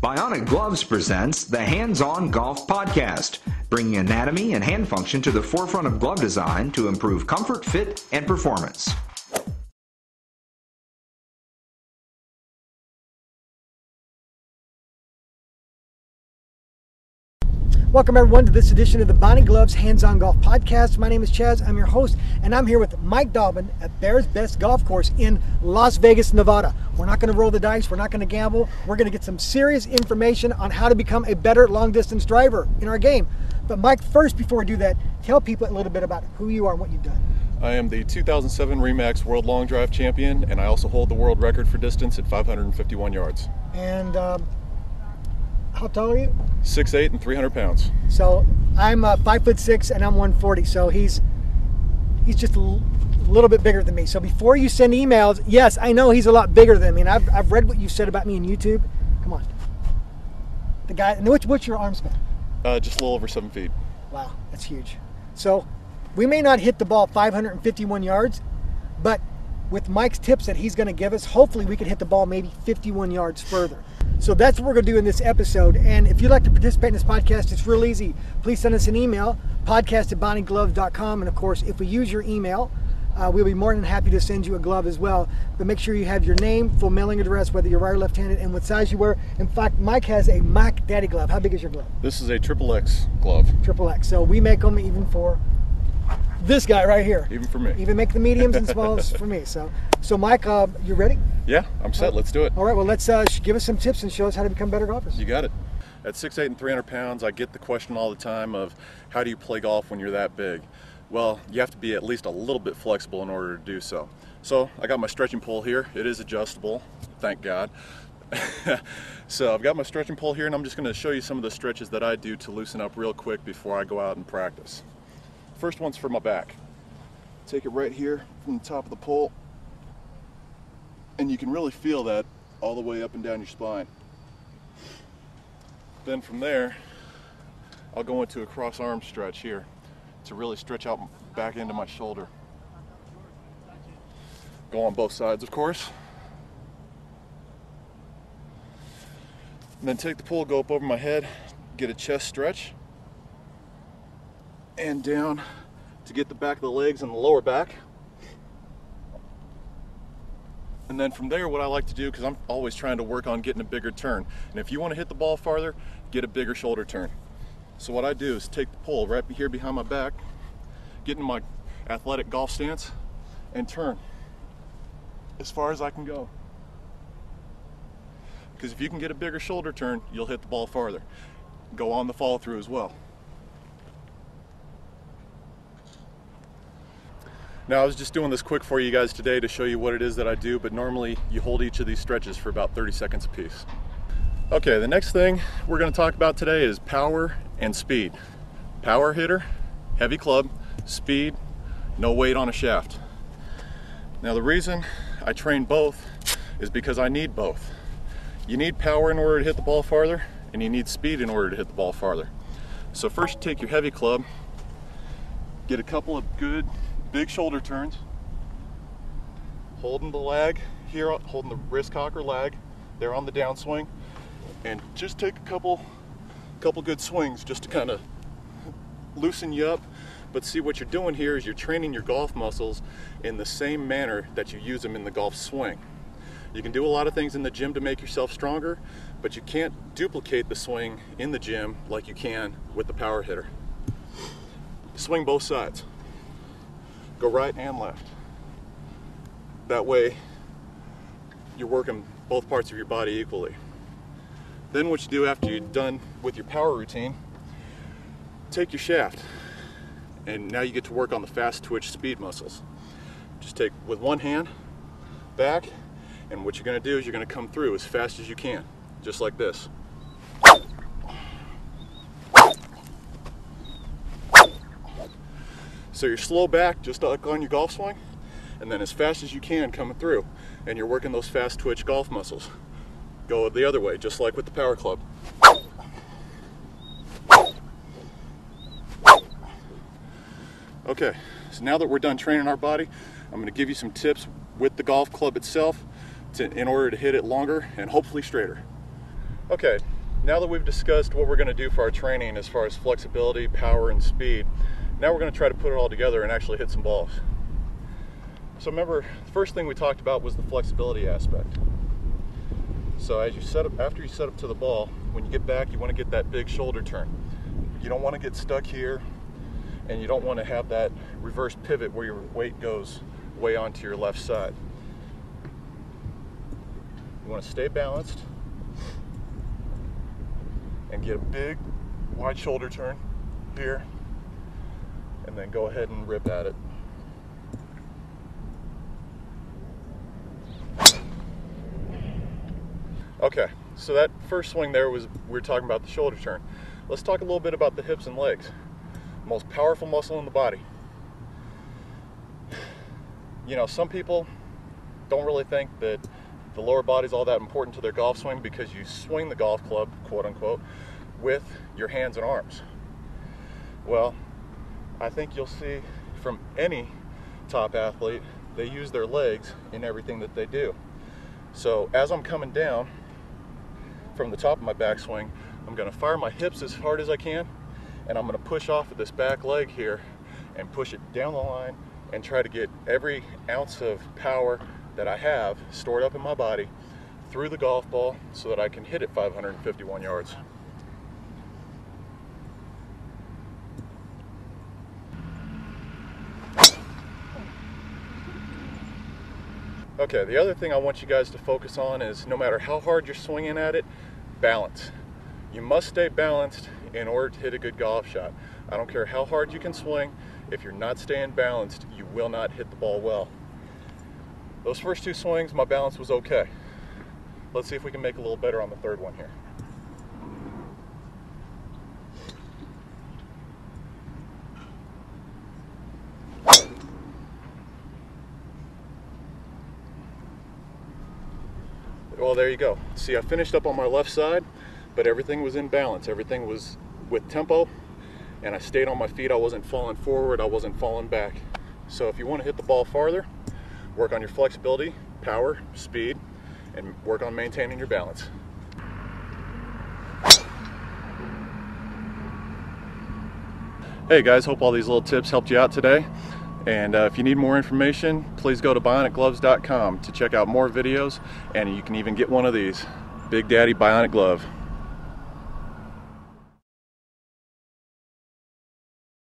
Bionic Gloves presents the Hands-On Golf Podcast, bringing anatomy and hand function to the forefront of glove design to improve comfort, fit, and performance. Welcome everyone to this edition of the Bionic Gloves Hands-On Golf Podcast. My name is Chaz, I'm your host, and I'm here with Mike Dobbyn at Bears Best Golf Course in Las Vegas, Nevada. We're not going to roll the dice, we're not going to gamble, we're going to get some serious information on how to become a better long-distance driver in our game. But Mike, first, before we do that, tell people a little bit about who you are and what you've done. I am the 2007 Remax World Long Drive Champion, and I also hold the world record for distance at 551 yards. And how tall are you? 6'8" and 300 pounds. So I'm 5'6" and I'm 140. So he's just a little bit bigger than me. So before you send emails, yes, I know he's a lot bigger than me. And I've read what you said about me on YouTube. Come on. The guy, what's your arm span? Just a little over 7 feet. Wow, that's huge. So we may not hit the ball 551 yards, but with Mike's tips that he's going to give us, hopefully we could hit the ball maybe 51 yards further. So that's what we're going to do in this episode. And if you'd like to participate in this podcast, it's real easy. Please send us an email, podcast@bionicgloves.com. And of course, if we use your email, we'll be more than happy to send you a glove as well. But make sure you have your name, full mailing address, whether you're right or left-handed, and what size you wear. In fact, Mike has a Mac Daddy glove. How big is your glove? This is a XXX glove. XXX. So we make them even for this guy right here. Even for me. Even make the mediums and smalls for me. So Mike, you ready? Yeah, I'm set. Let's do it. All right, well, let's give us some tips and show us how to become better golfers. You got it. At 6'8" and 300 pounds, I get the question all the time of how do you play golf when you're that big? Well, you have to be at least a little bit flexible in order to do so. So I got my stretching pole here. It is adjustable, thank God. So I've got my stretching pole here, and I'm just going to show you some of the stretches that I do to loosen up real quick before I go out and practice. First one's for my back. Take it right here from the top of the pole, and you can really feel that all the way up and down your spine. Then from there, I'll go into a cross arm stretch here to really stretch out back into my shoulder. Go on both sides, of course. And then take the pole, go up over my head, get a chest stretch, and down to get the back of the legs and the lower back. And then from there, what I like to do, because I'm always trying to work on getting a bigger turn, and if you want to hit the ball farther, get a bigger shoulder turn. So what I do is take the pole right here behind my back, get in my athletic golf stance, and turn as far as I can go. Because if you can get a bigger shoulder turn, you'll hit the ball farther. Go on the follow through as well. Now, I was just doing this quick for you guys today to show you what it is that I do, but normally you hold each of these stretches for about 30 seconds apiece. Okay, the next thing we're going to talk about today is power and speed. Power hitter, heavy club, speed, no weight on a shaft. Now, the reason I train both is because I need both. You need power in order to hit the ball farther, and you need speed in order to hit the ball farther. So first, take your heavy club, get a couple of good big shoulder turns, holding the lag here, holding the wrist cocker lag there on the downswing, and just take a couple good swings just to kind of loosen you up. But see, what you're doing here is you're training your golf muscles in the same manner that you use them in the golf swing. You can do a lot of things in the gym to make yourself stronger, but you can't duplicate the swing in the gym like you can with the power hitter. Swing both sides. Go right and left. That way you're working both parts of your body equally. Then what you do after you're done with your power routine, take your shaft, and now you get to work on the fast twitch speed muscles. Just take with one hand back, and what you're going to do is you're going to come through as fast as you can, just like this. So you're slow back, just like on your golf swing, and then as fast as you can coming through, and you're working those fast twitch golf muscles. Go the other way, just like with the power club. Okay, so now that we're done training our body, I'm going to give you some tips with the golf club itself in order to hit it longer and hopefully straighter. Okay, now that we've discussed what we're going to do for our training as far as flexibility, power, and speed, now we're going to try to put it all together and actually hit some balls. So remember, the first thing we talked about was the flexibility aspect. So as you set up, after you set up to the ball, when you get back, you want to get that big shoulder turn. You don't want to get stuck here, and you don't want to have that reverse pivot where your weight goes way onto your left side. You want to stay balanced and get a big wide shoulder turn here, and then go ahead and rip at it. Okay, so that first swing there was, we were talking about the shoulder turn. Let's talk a little bit about the hips and legs. Most powerful muscle in the body. You know, some people don't really think that the lower body is all that important to their golf swing because you swing the golf club, quote unquote, with your hands and arms. Well, I think you'll see from any top athlete, they use their legs in everything that they do. So as I'm coming down from the top of my backswing, I'm going to fire my hips as hard as I can, and I'm going to push off of this back leg here and push it down the line and try to get every ounce of power that I have stored up in my body through the golf ball so that I can hit it 551 yards. Okay, the other thing I want you guys to focus on is no matter how hard you're swinging at it, balance. You must stay balanced in order to hit a good golf shot. I don't care how hard you can swing, if you're not staying balanced, you will not hit the ball well. Those first two swings, my balance was okay. Let's see if we can make a little better on the third one here. Well, there you go. See, I finished up on my left side, but everything was in balance. Everything was with tempo, and I stayed on my feet. I wasn't falling forward, I wasn't falling back. So if you want to hit the ball farther, work on your flexibility, power, speed, and work on maintaining your balance. Hey guys, hope all these little tips helped you out today. And if you need more information, please go to bionicgloves.com to check out more videos, and you can even get one of these Big Daddy Bionic Glove.